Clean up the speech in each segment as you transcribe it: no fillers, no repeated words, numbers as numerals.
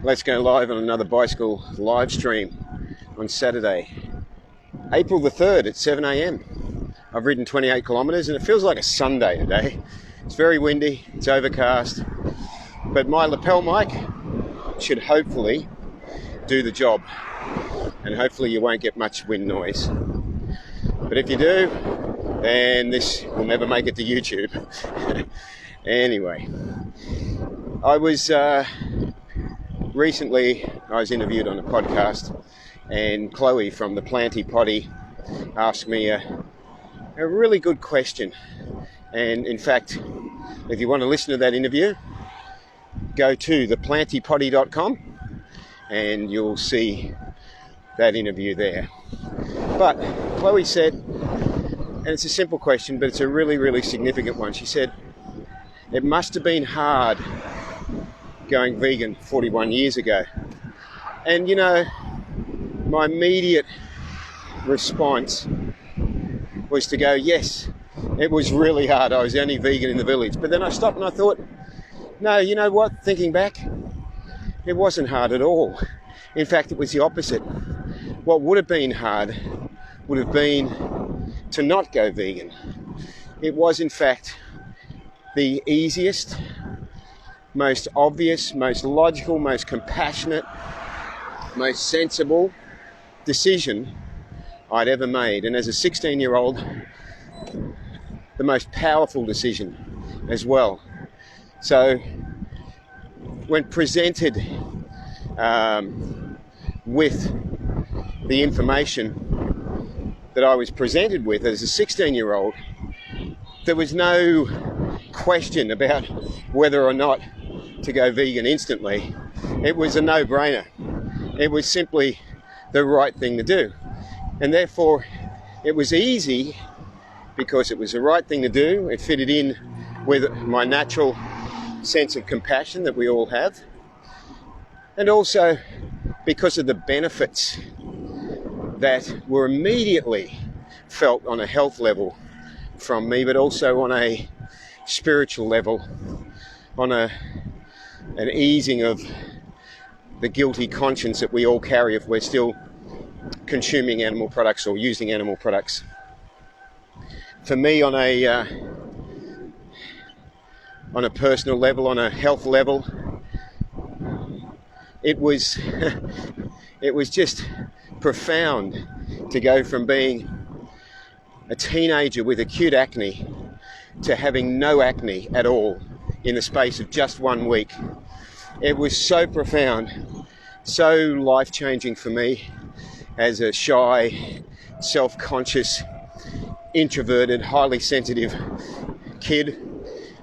Let's go live on another bicycle live stream on Saturday, April the 3rd at 7 a.m. I've ridden 28 kilometres and it feels like a Sunday today. It's very windy, it's overcast, but my lapel mic should hopefully do the job, and hopefully you won't get much wind noise. But if you do, then this will never make it to YouTube. Anyway, I was recently interviewed on a podcast, and Chloe from the Planty Potty asked me a really good question. And in fact, if you want to listen to that interview, go to theplantypotty.com and you'll see that interview there. But Chloe said, and it's a simple question, but it's a really, really significant one. She said, it must have been hard going vegan 41 years ago. And you know, my immediate response was to go, yes, it was really hard. I was the only vegan in the village. But then I stopped and I thought, no, you know what? Thinking back, it wasn't hard at all. In fact, it was the opposite. What would have been hard would have been to not go vegan. It was, in fact, the easiest, most obvious, most logical, most compassionate, most sensible decision I'd ever made. And as a 16-year-old, the most powerful decision as well. So when presented with the information that I was presented with as a 16-year-old, there was no question about whether or not to go vegan instantly. It was a no-brainer. It was simply the right thing to do. And therefore, it was easy because it was the right thing to do. It fitted in with my natural sense of compassion that we all have. And also because of the benefits that were immediately felt on a health level from me, but also on a spiritual level, on an easing of the guilty conscience that we all carry if we're still consuming animal products or using animal products. For me, on a personal level, on a health level, it was just profound to go from being a teenager with acute acne to having no acne at all in the space of just 1 week. It was so profound, so life-changing for me as a shy, self-conscious, introverted, highly sensitive kid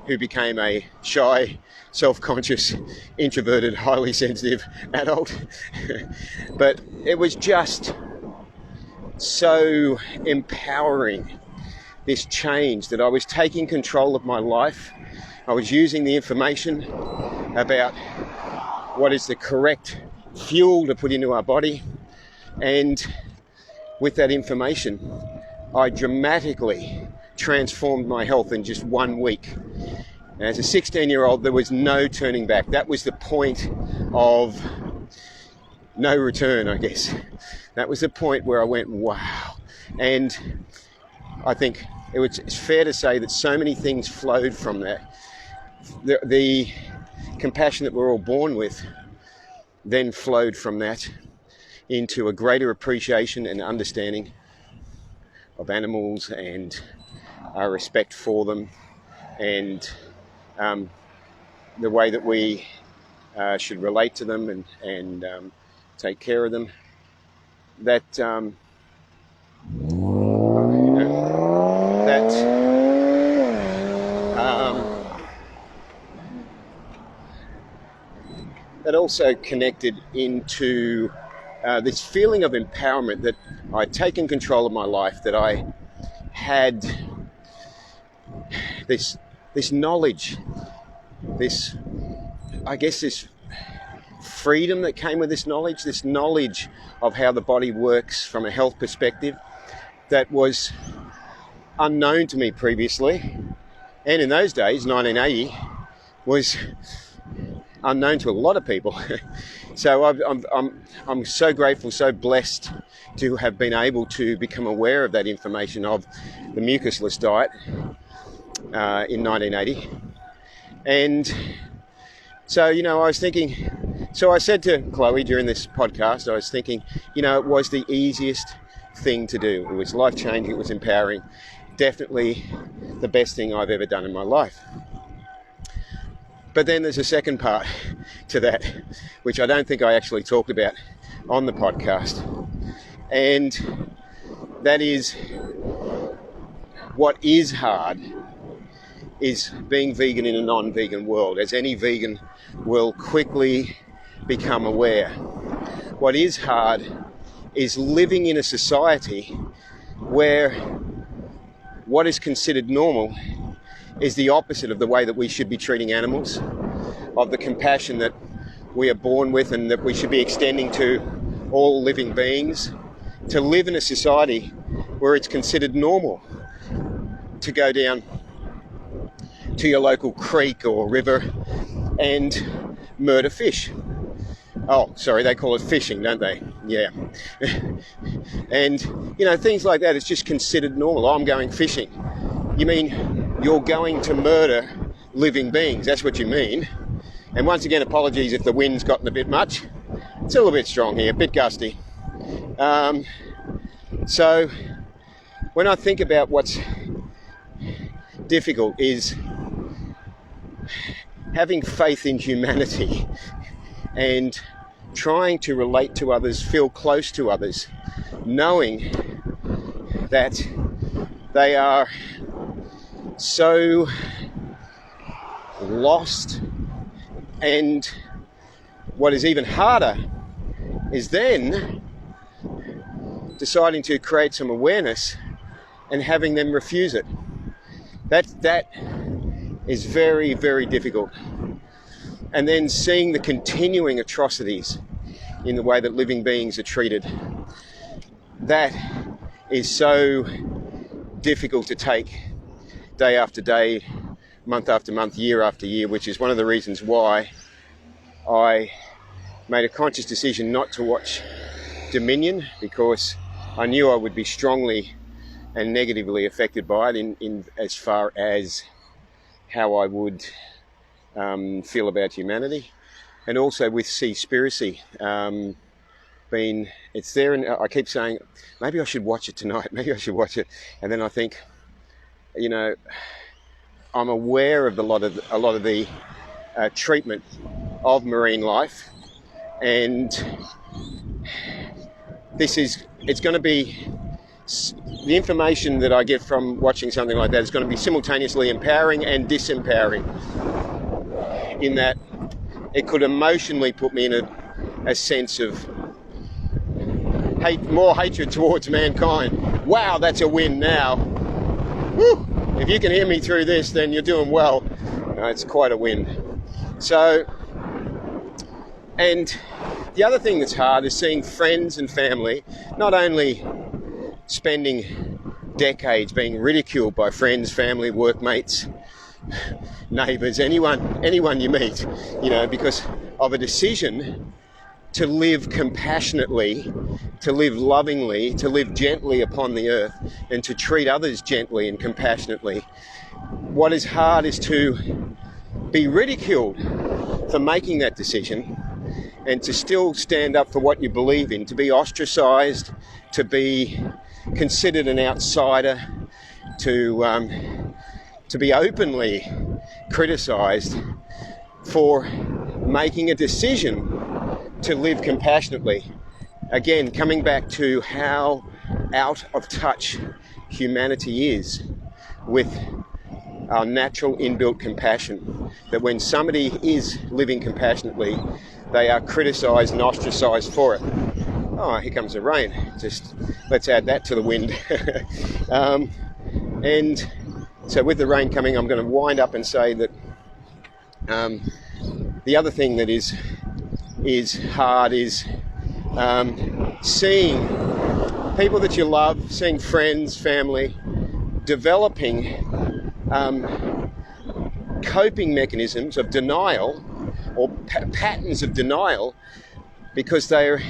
who became a shy, self-conscious, introverted, highly sensitive adult. But it was just so empowering, this change, that I was taking control of my life. I was using the information about what is the correct fuel to put into our body, and with that information I dramatically transformed my health in just 1 week. And as a 16-year-old, there was no turning back. That was the point of no return, I guess. That was the point where I went, wow. And I think it's fair to say that so many things flowed from that. The compassion that we're all born with then flowed from that into a greater appreciation and understanding of animals and our respect for them, and the way that we should relate to them and take care of them. That that also connected into this feeling of empowerment, that I'd taken control of my life, that I had this knowledge, this freedom that came with this knowledge of how the body works from a health perspective that was unknown to me previously. And in those days, 1980, was unknown to a lot of people. So I'm so grateful, so blessed to have been able to become aware of that information of the mucusless diet in 1980. And so, I was thinking, so I said to Chloe during this podcast, I was thinking, it was the easiest thing to do. It was life-changing, it was empowering, definitely the best thing I've ever done in my life. But then there's a second part to that, which I don't think I actually talked about on the podcast. And that is, what is hard is being vegan in a non-vegan world, as any vegan will quickly become aware. What is hard is living in a society where what is considered normal is the opposite of the way that we should be treating animals, of the compassion that we are born with and that we should be extending to all living beings. To live in a society where it's considered normal to go down to your local creek or river and murder fish. Oh, sorry, they call it fishing, don't they? Yeah. And, things like that, it's just considered normal. I'm going fishing. You mean you're going to murder living beings? That's what you mean. And once again, apologies if the wind's gotten a bit much. It's a little bit strong here, a bit gusty. So when I think about what's difficult is having faith in humanity and trying to relate to others, feel close to others, knowing that they are so lost. And what is even harder is then deciding to create some awareness and having them refuse it. That is very, very difficult. And then seeing the continuing atrocities in the way that living beings are treated, that is so difficult to take day after day, month after month, year after year, which is one of the reasons why I made a conscious decision not to watch Dominion, because I knew I would be strongly and negatively affected by it in as far as how I would feel about humanity. And also with Seaspiracy, it's there, and I keep saying, maybe I should watch it tonight, maybe I should watch it. And then I think, I'm aware of a lot of the treatment of marine life, and it's going to be, the information that I get from watching something like that is going to be simultaneously empowering and disempowering, in that it could emotionally put me in a sense of more hatred towards mankind. Wow, that's a win now. Woo! If you can hear me through this, then you're doing well. It's quite a win. So, and the other thing that's hard is seeing friends and family not only spending decades being ridiculed by friends, family, workmates, neighbours, anyone you meet, because of a decision to live compassionately, to live lovingly, to live gently upon the earth, and to treat others gently and compassionately. What is hard is to be ridiculed for making that decision and to still stand up for what you believe in, to be ostracised, to be considered an outsider, to be openly criticised for making a decision to live compassionately. Again, coming back to how out of touch humanity is with our natural inbuilt compassion, that when somebody is living compassionately, they are criticised and ostracised for it. Oh, here comes the rain. Just let's add that to the wind. And so with the rain coming, I'm going to wind up and say that the other thing that is hard is seeing people that you love, seeing friends, family, developing coping mechanisms of denial or patterns of denial, because they're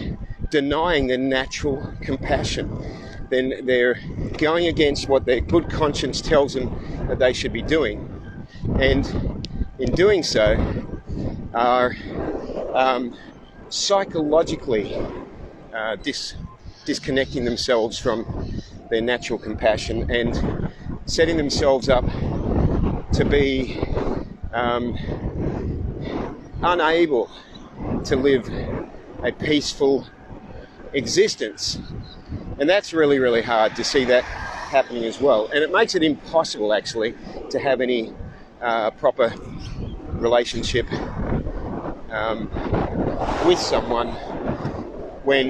denying their natural compassion. Then they're going against what their good conscience tells them that they should be doing, and in doing so are psychologically disconnecting themselves from their natural compassion and setting themselves up to be unable to live a peaceful existence. And that's really, really hard to see that happening as well. And it makes it impossible, actually, to have any proper relationship with someone when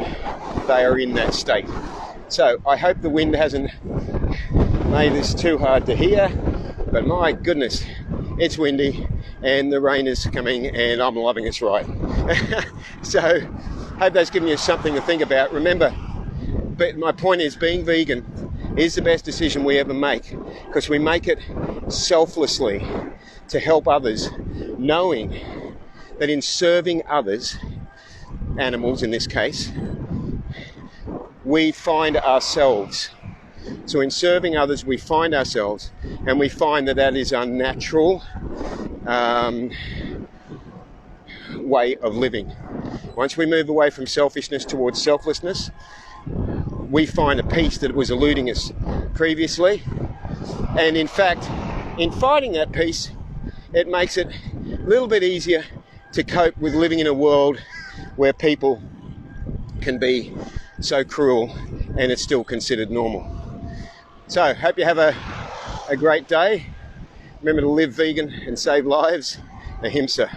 they are in that state. So I hope the wind hasn't made this too hard to hear, but my goodness, it's windy and the rain is coming and I'm loving its ride. So hope that's given you something to think about. Remember, but my point is, being vegan is the best decision we ever make, because we make it selflessly to help others, knowing that in serving others, animals in this case, we find ourselves. So in serving others, we find ourselves, and we find that that is our natural way of living. Once we move away from selfishness towards selflessness, we find a peace that was eluding us previously. And in fact, in finding that peace, it makes it a little bit easier to cope with living in a world where people can be so cruel and it's still considered normal. So, hope you have a great day. Remember to live vegan and save lives. Ahimsa.